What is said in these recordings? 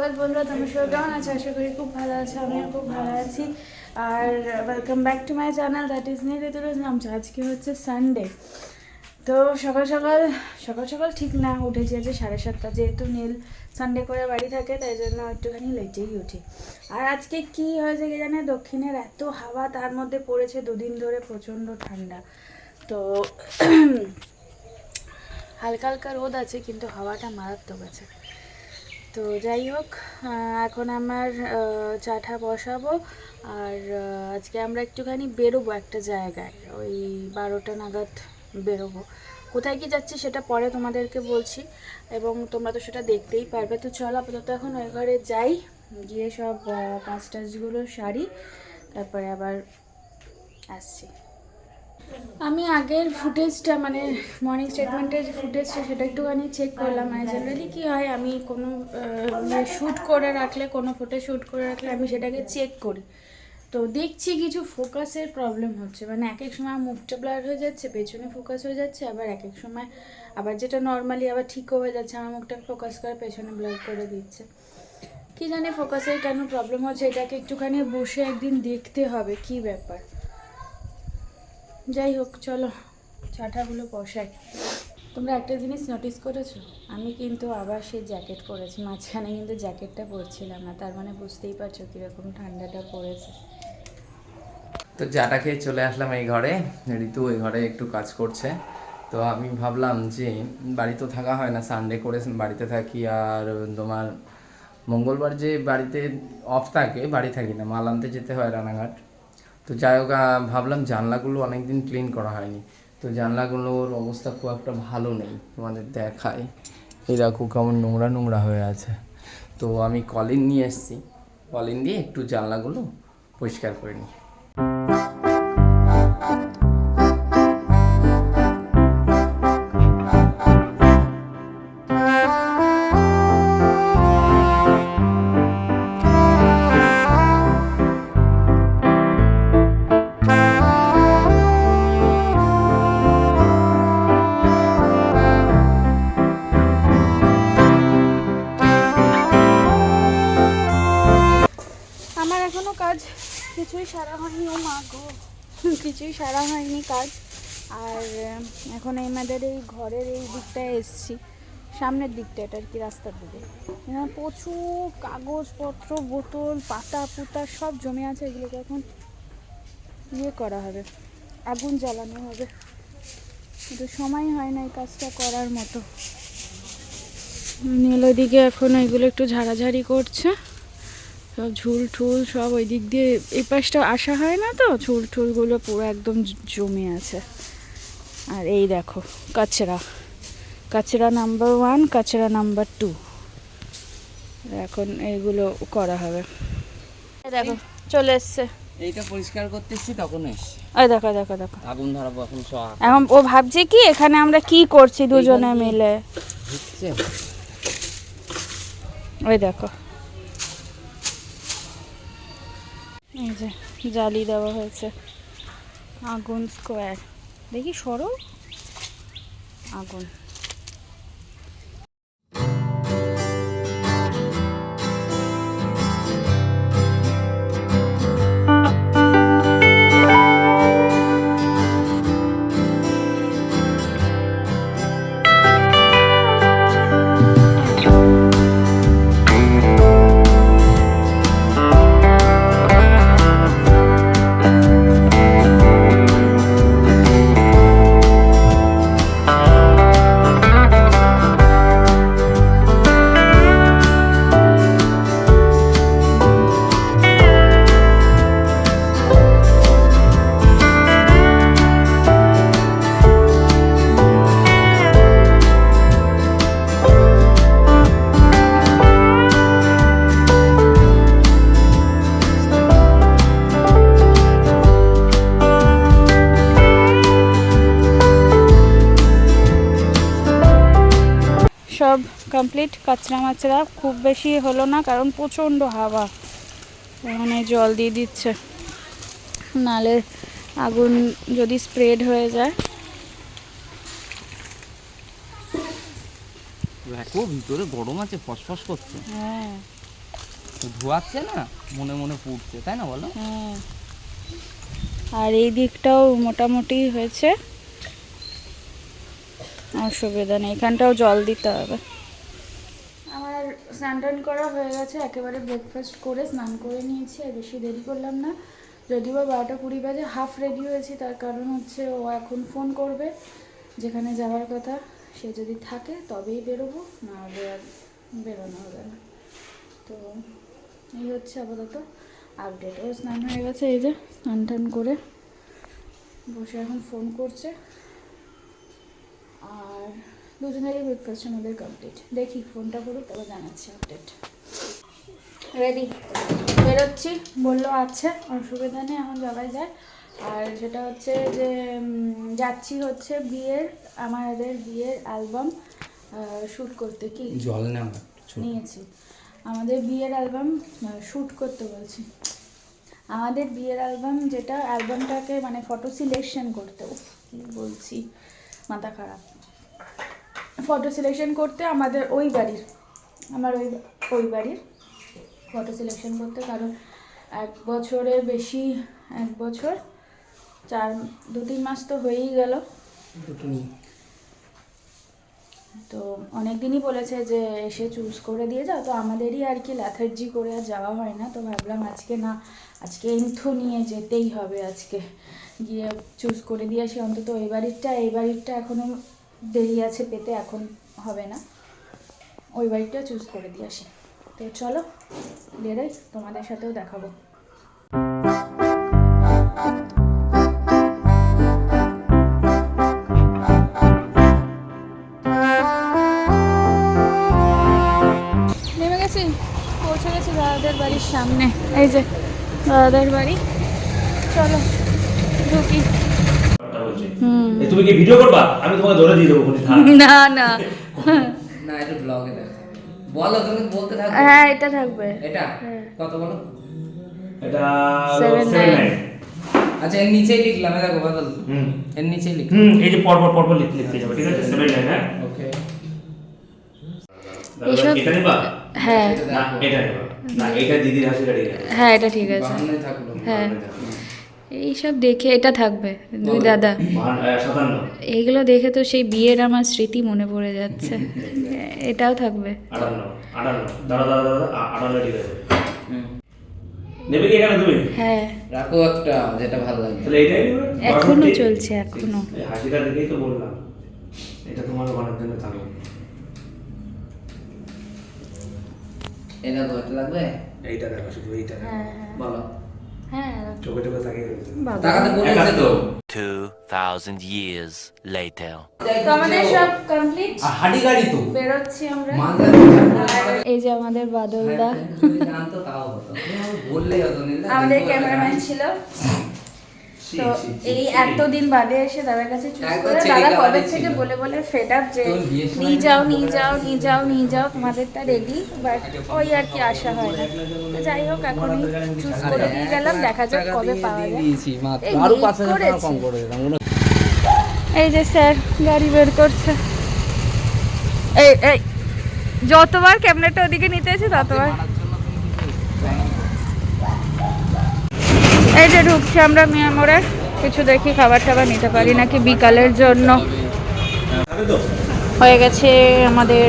সকাল বন্ধুরা, তোমরা সবাই কেমন আছো? আশা করি খুব ভালো আছো, আমিও খুব ভালো আছি। আর welcome back to my channel, that is Neel Rituraj নামছে। আজকে হচ্ছে সানডে। তো সকাল সকাল ঠিক না, উঠেছি আজকে 7:30, যেহেতু নীল সানডে করে বাড়ি থাকে তাই জন্য একটুখানি লেটেই উঠি। আর আজকে কি হয়েছে কি জানে, দক্ষিণের এত হাওয়া, তার মধ্যে পড়েছে দুদিন ধরে প্রচণ্ড ঠান্ডা। তো হালকা হালকা রোদ আছে কিন্তু হাওয়াটা মারাত্মক আছে। তো যাই হোক, এখন আমার চাটা বসাবো। আর আজকে আমরা একটুখানি বেরোবো একটা জায়গায়, ওই 12টা নাগাদ বেরোবো। কোথায় কি যাচ্ছি সেটা পরে তোমাদেরকে বলছি, এবং তোমরা তো সেটা দেখতেই পারবে। তো চলো আপাতত এখন ওই ঘরে যাই, গিয়ে সব কাজ টাজগুলো সারি, তারপরে আবার আসছি। আমি আগের ফুটেজটা মানে মর্নিং স্টেটমেন্টের যে ফুটেজটা সেটা একটুখানি চেক করলাম। মানে জেনারেলি কী হয়, আমি কোনো শ্যুট করে রাখলে, কোনো ফুটেজ শ্যুট করে রাখলে আমি সেটাকে চেক করি। তো দেখছি কিছু ফোকাসের প্রবলেম হচ্ছে, মানে এক এক সময় মুখটা ব্লার হয়ে যাচ্ছে, পেছনে ফোকাস হয়ে যাচ্ছে, আবার এক এক সময় আবার যেটা নর্মালি আবার ঠিকও হয়ে যাচ্ছে, আমার মুখটা ফোকাস করে পেছনে ব্লার করে দিচ্ছে। কি জানি ফোকাসের কেন প্রবলেম হচ্ছে, এটাকে একটুখানি বসে একদিন দেখতে হবে কি ব্যাপার। যাই হোক, চলো চাটাগুলো বসাই। তোমরা একটা জিনিস নোটিস করেছো, আমি কিন্তু আবার সেই জ্যাকেট পরেছি। মাঝখানে কিন্তু জ্যাকেটটা পরছিলাম না, তার মানে বুঝতেই পারছো কীরকম ঠান্ডাটা পড়েছে। তো চাটা খেয়ে চলে আসলাম এই ঘরে। ঋতু ওই ঘরে একটু কাজ করছে। তো আমি ভাবলাম যে বাড়ি তো থাকা হয় না, সানডে করে বাড়িতে থাকি, আর তোমার মঙ্গলবার যে বাড়িতে অফ থাকে বাড়ি থাকি না, মাল আনতে যেতে হয় রানাঘাট। তো যাই হোক, ভাবলাম জানলাগুলো অনেকদিন ক্লিন করা হয়নি, তো জানলাগুলোর অবস্থা খুব একটা ভালো নেই, তোমাদের দেখায়। এই দেখো কেমন নোংরা নোংরা হয়ে আছে। তো আমি কলিন নিয়ে এসেছি, কলিন দিয়ে একটু জানলাগুলো পরিষ্কার করে নিই। কাজ কিছুই সারা হয়নি, ও মা গো, কিছুই সারা হয়নি কাজ। আর এখন আমাদের এই ঘরের এই দিকটায় এসছি, সামনের দিকটা, এটা আর কি রাস্তার দিকে। এখানে প্রচুর কাগজপত্র, বোতল, পাতা পুতা সব জমে আছে। এগুলোকে এখন ইয়ে করা হবে, আগুন জ্বালানো হবে, কিন্তু সময় হয় না এই কাজটা করার মতো। নীল ওইদিকে এখন এগুলো একটু ঝাড়াঝাড়ি করছে, সব ঝুল টুল সব ওই দিক দিয়ে, এই পাশটা আসা হয় না, তো ঝুল টুলগুলো পুরো একদম জমে আছে। আর এই দেখো কাচরা নাম্বার 1, কাচরা নাম্বার 2, এখন এইগুলো করা হবে। দেখো চলে এসছে, এইটা পরিষ্কার করতেছি তখন এসে ওই দেখো দেখো দেখো আগুন ধরাবো এখন সব। এখন ও ভাবছে কি এখানে আমরা কি করছি দুজনে মিলে, ওই দেখো এই যে জালি দেওয়া হয়েছে, আগুন স্কোয়ার, দেখি সরো আগুন। সব কমপ্লিট, কাচরা মাচরা খুব বেশি হলো না কারণ প্রচণ্ড হাওয়া, এখানে জল দিয়ে দিচ্ছে, নালে আগুন যদি স্প্রেড হয়ে যায়। ভিতরে গরম আছে, ফসফস করছে। হ্যাঁ তো ধোয়াচ্ছে না, মনে মনে পুড়ছে, তাই না বলো? হ্যাঁ, আর এই দিকটাও মোটামুটি হয়েছে, অসুবিধা নেই, এখানটাও জল দিতে হবে। আমার স্নান টান করা হয়ে গেছে, একেবারে ব্রেকফাস্ট করে স্নান করে নিয়েছি, আর বেশি দেরি করলাম না। যদিও বা 12:20 বাজে, হাফ রেডি হয়েছি, তার কারণ হচ্ছে ও এখন ফোন করবে, যেখানে যাওয়ার কথা সে যদি থাকে তবেই বেরোবো, নাহলে আর বেরোনো হবে না। তো এই হচ্ছে আপাতত আপডেট। ও স্নান হয়ে গেছে, এই যে স্নান টান করে বসে এখন ফোন করছে, আর দুজনেরই ব্রেকফাস্ট আমাদের কমপ্লিট। দেখি ফোনটা করুক, তবে জানাচ্ছি আপডেট। রেডি, বেরোচ্ছি, বললো আছে, অসুবিধা নেই, এখন যাওয়াই যায়। আর সেটা হচ্ছে যে যাচ্ছি হচ্ছে আমাদের বিয়ের অ্যালবাম শ্যুট করতে। কি জল না নিয়েছি, আমাদের বিয়ের অ্যালবাম শ্যুট করতে বলছি, আমাদের বিয়ের অ্যালবাম, যেটা অ্যালবামটাকে মানে ফটো সিলেকশন করতে, কি বলছি মাথা খারাপ, ফটো সিলেকশন করতে আমাদের আমার ওই বাড়ির ফটো সিলেকশন করতে, কারণ 1 বছরের বেশি, 1 বছর 2-3 মাস তো হয়েই গেল। তো অনেক দিনই বলেছে যে এসে চুজ করে দিয়ে যাও, তো আমাদেরই আর কি ল্যাথার্জি করে আর যাওয়া হয় না, তো ভাবলাম আজকে ইনথু নিয়ে যেতেই হবে, আজকে গিয়ে চুজ করে দিয়ে আসি অন্তত। এই বাড়িরটা এখনও দেরি আছে পেতে, এখন হবে না, ওই বাড়িটা চুজ করে দিয়ে আসি। তো চলো বেরোই, তোমাদের সাথেও দেখাবো। নেমে গেছি, পৌঁছে গেছি দাদাদের বাড়ির সামনে, এই যে দাদাদের বাড়ি, চলো ঢুকি। তুমি কি ভিডিও করবা? আমি তোমাকে ধরে দিয়ে দেবো। না না না, এটা ব্লগে দেখা। বলো, তুমি বলতে থাকো। হ্যাঁ, এটা থাকবে। এটা হ্যাঁ। কত বলো? এটা 7-9। আচ্ছা, এর নিচেই লিখলাম, দেখো বদল। এর নিচেই লিখ। এই যে পরপর লিখতে যাবে, ঠিক আছে? 7-9, হ্যাঁ ওকে। এইসব এটা নিবা? হ্যাঁ না, এটা নিবা না, এটা দিদির হাসি গাড়ি। হ্যাঁ, এটা ঠিক আছে। বাহান্নই থাকলো। হ্যাঁ, এইসব দেখে এটা থাকবে, দুই দাদা, 57 এইগুলো দেখে তো সেই বিয়ের আমার স্মৃতি মনে পড়ে যাচ্ছে। এটাও থাকবে। 58 দাঁড়া 58 ঠিক আছে। নেবে কি এখানে তুমি? হ্যাঁ, রাখো একটা, যেটা ভালো লাগে। তাহলে এটাই নেবে? এখনো চলছে, এখনো। এই হাসিটা দেখেই তো বললাম এটা তোমার বানার জন্য থাকো। এটা কত লাগবে? এইটা দেখো, শুধু এইটা দেখো। হ্যাঁ হ্যাঁ বলো। হ্যাঁ, চোখে তাকিয়ে রয়েছে। বাবা। টাকাতে বলেছে তো। 2000 years later. তো আমাদের সব কমপ্লিট, হাঁটি গাড়ি তো। বেরোচ্ছি আমরা। মালদা আর এই যে আমাদের বাদলদা, জানতো তাও হতো, বললেই হতো। আমাদের ক্যামেরাম্যান ছিল। তো এই এতদিন বাদে এসে দাদার কাছে চুজ একদম করে, ছেড়ে দাদা দেওয়া কবে ছিল। থেকে বলে ফেড আপ যে তোর বিয়ের সময় নিয়ে যাও তোমাদেরটা রেডি, বাট ওই আর কি আশা হয় না। তো যাই হোক, এখনই চুজ করে দিয়ে গেলাম, দেখা যাক কবে পাওয়া যায়। এই আরো wait 5,000 টাকা করেছি। কম করে দিলাম। এই যে স্যার গাড়ি বের করছে, এই যতবার ক্যামেরাটা ওদিকে নিতে এসে ততবার। এই যে ঢুকছি আমরা মিয়ামোড়ে, কিছু দেখি খাবার টাবার নিতে পারি নাকি বিকালের জন্য। হয়ে গেছে আমাদের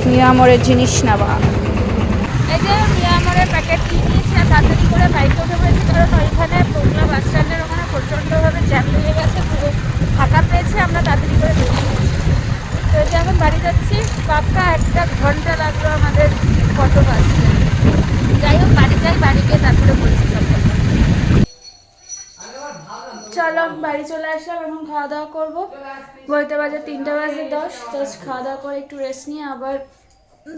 মিয়ামোড়ের জিনিস নেওয়া। এই যে মিয়ামোড়ের প্যাকেট কিনেছি, আর তাড়াতাড়ি করে বাইকে উঠে পড়েছি, কারণ ওইখানে পোগলা বাস স্ট্যান্ডের ওখানে প্রচণ্ডভাবে জ্যাম লেগে গেছে, পুরো ফাঁকা পেয়েছে, আমরা তাড়াতাড়ি করে বেরিয়ে গেছি। তো এই যে এখন বাড়ি যাচ্ছি, পাক্কা 1 ঘন্টা লাগলো আমাদের ফটো বাসতে। যাই হোক, বাড়ি যাই, বাড়ি গিয়ে তারপরে বলছি সব কথা। চলো বাড়ি চলে আসলাম, এখন খাওয়া দাওয়া করবো। বলতে বাজে 3:10, জাস্ট খাওয়া দাওয়া করে একটু রেস্ট নিয়ে আবার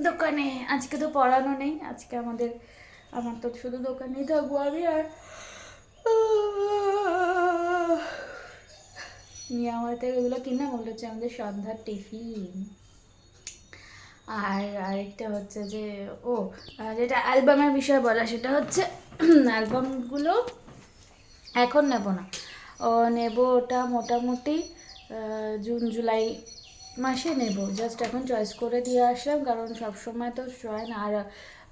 দোকানে। আজকে তো পড়ানো নেই, আজকে আমার তো শুধু দোকানেই থাকবো আমি। আর নিয়ে আমার থেকে এগুলো কিনা বলতে হচ্ছে আমাদের সন্ধ্যার টিফিন। আর আরেকটা হচ্ছে যে যেটা অ্যালবামের বিষয়ে বলা, সেটা হচ্ছে অ্যালবামগুলো এখন নেব না, নেব ওটা মোটামুটি জুন জুলাই মাসে নেব। জাস্ট এখন চয়েস করে দিয়ে আসলাম, কারণ সব সময় তো হয় না। আর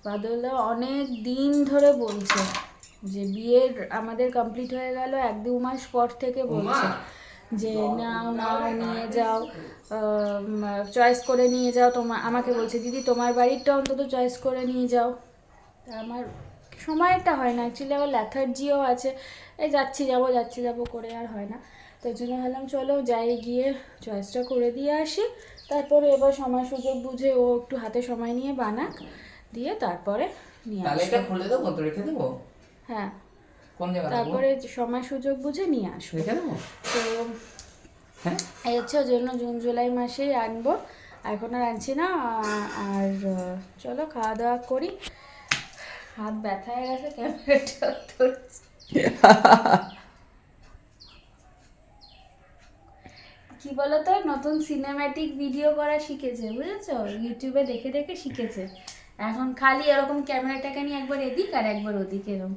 বাদলদা অনেক দিন ধরে বলছে যে বিয়ের আমাদের কমপ্লিট হয়ে গেল 1-2 মাস পর থেকে বলছে যে নাও নাও নিয়ে যাও, চয়েস করে নিয়ে যাও। আমাকে বলছে দিদি তোমার বাড়িরটা অন্তত চয়েস করে নিয়ে যাও। তা আমার সময়টা হয় না, অ্যাকচুয়ালি আমার ল্যাথার্জিও আছে, এই যাচ্ছি যাবো করে আর হয় না। তো এই জন্য ভাবলাম চলো যাই, গিয়ে চয়েসটা করে দিয়ে আসি, তারপরে এবার সময় সুযোগ বুঝে ও একটু হাতে সময় নিয়ে বানাক, দিয়ে তারপরে নিয়ে তাহলে আসবো। এটা খুলে দেবো তো, রেখে দেবো? হ্যাঁ, কোন জায়গায় তারপরে সময় সুযোগ বুঝে নিয়ে আসবো। রেখে দেবো? তো হ্যাঁ, এই হচ্ছে ওই জন্য জুন জুলাই মাসেই আনবো, এখন আর আনছি না। আর চলো খাওয়া দাওয়া করি, হাত ব্যথা হয়ে গেছে ক্যামেরাটা ধরছি। কি বলতো, নতুন সিনেম্যাটিক ভিডিও করা শিখেছে, বুঝেছো? ইউটিউবে দেখে দেখে শিখেছে। এখন খালি এরকম ক্যামেরাটাকে নিয়ে একবার এদিক আর একবার ওদিক, এরকম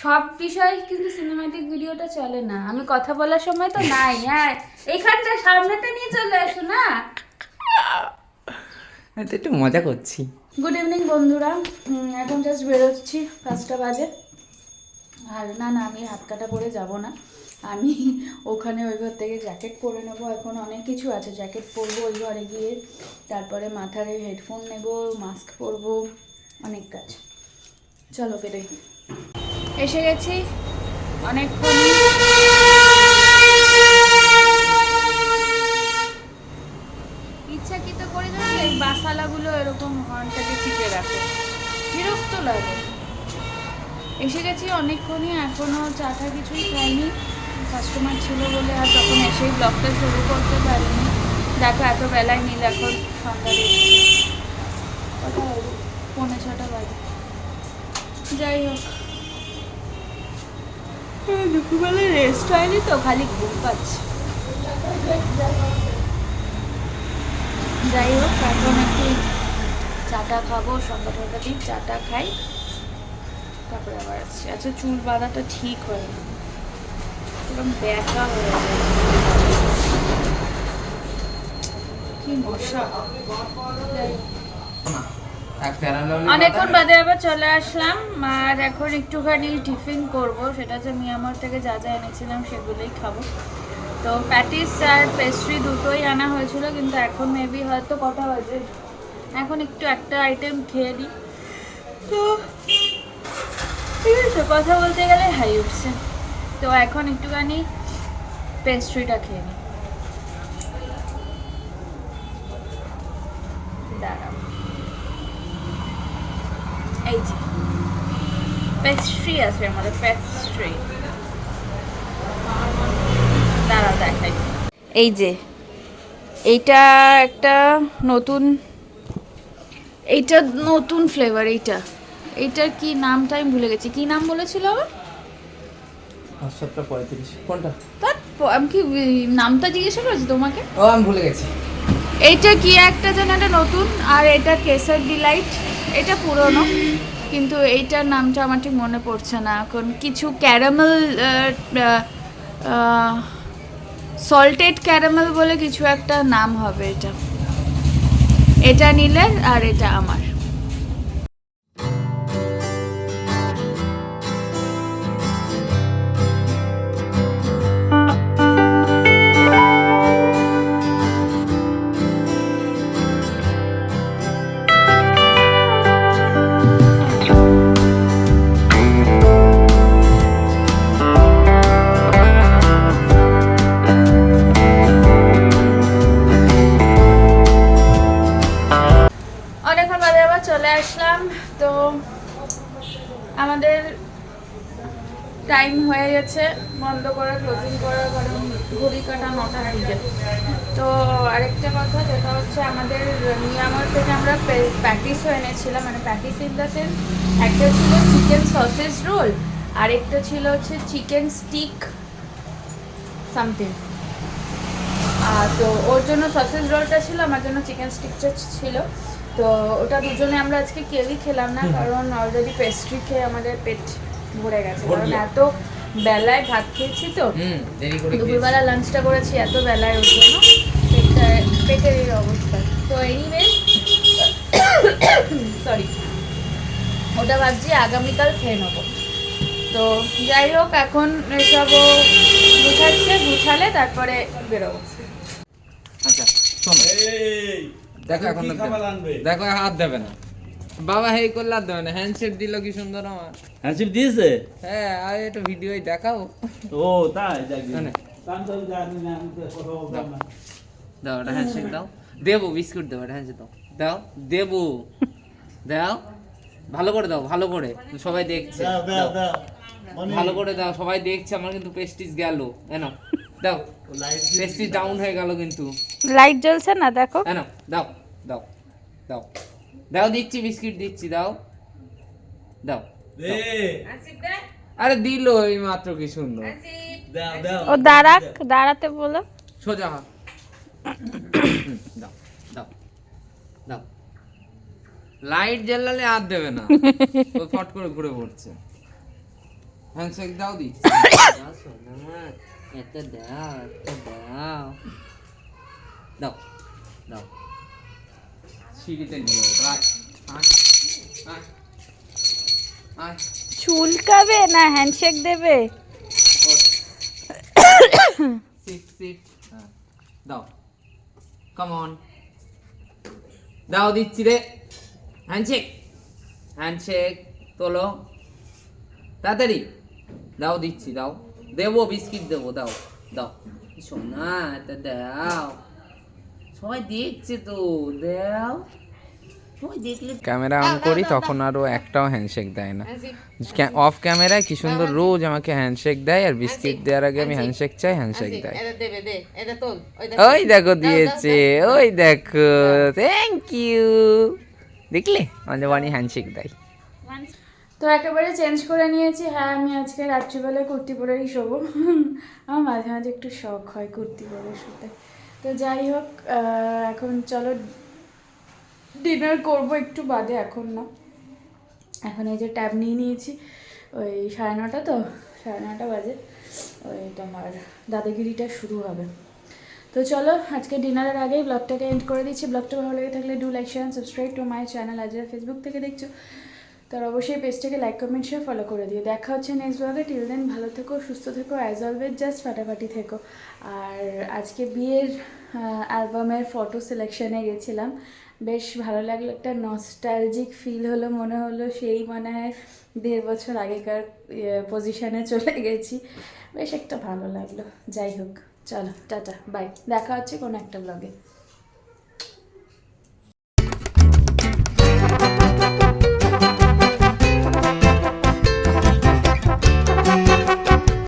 সব বিষয় কিন্তু সিনেম্যাটিক ভিডিওটা চলে না। আমি কথা বলার সময় তো নাই, হ্যাঁ এইখানটা সামনেটা নিয়ে চলে আসো না। আমি তো একটু মজা করছি। গুড ইভিনিং বন্ধুরা, এখন জাস্ট বেরোচ্ছি, 5টা বাজে। আর না আমি হাত কাটা পরে যাব না, আমি ওখানে ওই ঘর থেকে জ্যাকেট পরে নেবো। এখন অনেক কিছু আছে, জ্যাকেট পরবো ওই ঘরে গিয়ে, তারপরে মাথার হেডফোন নেব, মাস্ক পরবো, অনেক কাজ। চলো বেরোই। এসে গেছি অনেকক্ষণ। ইচ্ছাকৃত করে জানলে এই বাসালাগুলো এরকম হর্নটাকে চিপে রাখে, বিরক্ত লাগে। এসে গেছি অনেকক্ষণই, এখনও চাটা কিছুই খাইনি, কাস্টমার ছিল বলে আর তখন এসেই ব্লগটা শুরু করতে পারিনি। দেখো এত বেলায় নিল, এখন সন্ধ্যা দিচ্ছি, কটা বাজে? 5:45 বাজে। যাই হোক, দুপুরবেলায় রেস্ট হয়নি তো, খালি ঘুম পাচ্ছে। যাই হোক, এখন একটু চাটা খাবো, সন্ধ্যা দিই, চাটা খাই, তারপরে আবার আসছি। আচ্ছা, চুল বাঁধাটা ঠিক হয়নি, এরকম ব্যথা হয়ে গেছে, কি মশা। অনেকক্ষণ বাদে আবার চলে আসলাম, আর এখন একটুখানি টিফিন করব, সেটা হচ্ছে মিয়ামার থেকে যা যা এনেছিলাম সেগুলোই খাবো। তো প্যাটিস আর পেস্ট্রি দুটোই আনা হয়েছিল, কিন্তু এখন মেবি হয়তো কটা বাজে, এখন একটু একটা আইটেম খেয়ে নিই। তো ঠিক আছে, কথা বলতে গেলে হাই উঠছে, তো এখন একটুখানি পেস্ট্রিটা খেয়ে নিই। দাঁড়াও, এই যে পেস্ট্রি আছে আমাদের, পেস্ট্রি দাঁড়াও দেখাই। এই যে এইটা একটা নতুন, এইটা নতুন ফ্লেভার, এইটার কি নামটা আমি ভুলে গেছি, কি নাম বলেছিল আবার? 35 কোনটা? আমি কি নামটা জিজ্ঞাসা করেছি তোমাকে? ও আমি ভুলে গেছি। এইটা কি একটা যেন একটা নতুন, আর এটা কেসার ডিলাইট, এটা পুরনো, কিন্তু এইটার নামটা আমার ঠিক মনে পড়ছে না এখন। কিছু ক্যারামেল, সল্টেড ক্যারামেল বলে কিছু একটা নাম হবে এটা। এটা নিলে আর এটা আমার। অনেকক্ষণ বাদে আবার চলে আসলাম, তো আমাদের টাইম হয়ে গেছে বন্ধ করা, ক্লোজিং করার, কারণ ঘড়ি কাটা 9টার দিকে। তো আরেকটা কথা যেটা হচ্ছে, আমাদের মিয়ামার থেকে আমরা প্যাটিসও এনেছিলাম, মানে প্যাটিস ইন দ্য সেন্স, একটা ছিল চিকেন সসেজ রোল, আরেকটা ছিল হচ্ছে চিকেন স্টিক সামথিং। তো ওর জন্য সসেজ রোলটা ছিল, আমার জন্য চিকেন স্টিকটা ছিল। তো ওটা দুজনে আমরা আজকে কেউই খেলাম না, কারণ অলরেডি পেস্ট্রি খেয়ে আমাদের পেট ভরে গেছে, কারণ এত বেলায় ভাত খেয়েছি তো, দুপুরবেলা লাঞ্চটা করেছি এত বেলায়, ওর জন্য পেটের এই অবস্থা। তো এনিওয়ে সরি, ওটা ভাবছি আগামীকাল খেয়ে নেবো। তো যাই হোক, এখন এসবও গুছালে তারপরে বেরোবো। আচ্ছা শোনো, দেখো এখন দেখো হাত দেবে না বাবা, হেই করলে হাত দেবে না। হ্যান্ডশেক দিল কি সুন্দর আমার। হ্যান্ডশিপ দিয়েছে? হ্যাঁ, আর একটু ভিডিওই দেখাও। ও তাই, যাক মানে দাও ওটা হ্যান্ডশেক দাও, দেবো বিস্কুট দেবো, এটা হ্যান্ডশেক দাও, দাও দেবো, দাও ভালো করে দাও, ভালো করে, সবাই দেখছে, দাও ভালো করে দাও, সবাই দেখছে আমার কিন্তু প্রেস্টিজ গেল। এনো দাও, প্রেস্টিজ ডাউন হয়ে গেল কিন্তু। লাইট জ্বলছে না, দেখো। এনো দাও দাও দাও দাও, দিচ্ছি বিস্কিট দিচ্ছি, দাও দাও। আরে দিল এই মাত্র, কি সুন্দর। ও দাঁড়াতে বলো। সোজা হাত দাও দাও দাও। লাইট জ্বালালে হাত দেবে না, ও ফট করে ঘুরে পড়ছে। হ্যান্ডশেক দাও, দিচ্ছি। দাও সোনা, এটা দাও, এটা দাও, দাও দাও। সিঁড়িতে নিয়ে ওঠো, আয় আয় আয় আয়। চুলকাবে না, হ্যান্ডশেক দেবে। সিট সিট, দাও, কাম অন, দাও দিচ্ছি রে। হ্যান্ডশেক হ্যান্ডশেক তোলো তাড়াতাড়ি, দাও দিচ্ছি, দাও দেবো বিস্কিট দেবো, দাও দাও সোনা, এটা দাও, সবাই দেখছে তো, দাও। ক্যামেরা অন করি তখন আরো একটাও হ্যান্ডশেক দেয় না, অফ ক্যামেরায় কি সুন্দর রোজ আমাকে হ্যান্ডশেক দেয়, আর বিস্কিট দেওয়ার আগে আমি হ্যান্ডশেক চাই, হ্যান্ডশেক দেয়। ওই দেখো দিয়েছে, ওই দেখো, থ্যাংক ইউ, দেখলে অঞ্জবানি হ্যান্ডশেক দেয়। তো একেবারে চেঞ্জ করে নিয়েছি। হ্যাঁ, আমি আজকে রাত্রিবেলায় কুর্তি পরেই শোবো। আমার মাঝে মাঝে একটু শখ হয় কুর্তি পরে শুতে। তো যাই হোক, এখন চলো ডিনার করব একটু বাদে, এখন না। এখন এই যে ট্যাব নিয়ে নিয়েছি, ওই 9:30 তো, 9:30 বাজে, ওই তোমার দাদাগিরিটা শুরু হবে। তো চলো আজকে ডিনারের আগেই ব্লগটাকে এন্ড করে দিচ্ছি। ব্লগটা ভালো লেগে থাকলে do like share subscribe to my channel. আর যারা ফেসবুক থেকে দেখছো তার অবশ্যই পেজটাকে লাইক কমেন্ট শেয়ার ফলো করে দিও। দেখা হচ্ছে নেক্সট ব্লগে। টিল দেন ভালো থেকো, সুস্থ থেকো, অ্যাজ অলওয়েজ জাস্ট ফাটাফাটি থেকো। আর আজকে বিয়ের অ্যালবামের ফটো সিলেকশনে গেছিলাম, বেশ ভালো লাগলো, একটা নস্টালজিক ফিল হলো, মনে হলো সেই মনে হয় 1.5 বছর আগেকার পজিশনে চলে গেছি, বেশ একটা ভালো লাগলো। যাই হোক, চলো টাটা বাই, দেখা হচ্ছে কোনো একটা ব্লগে।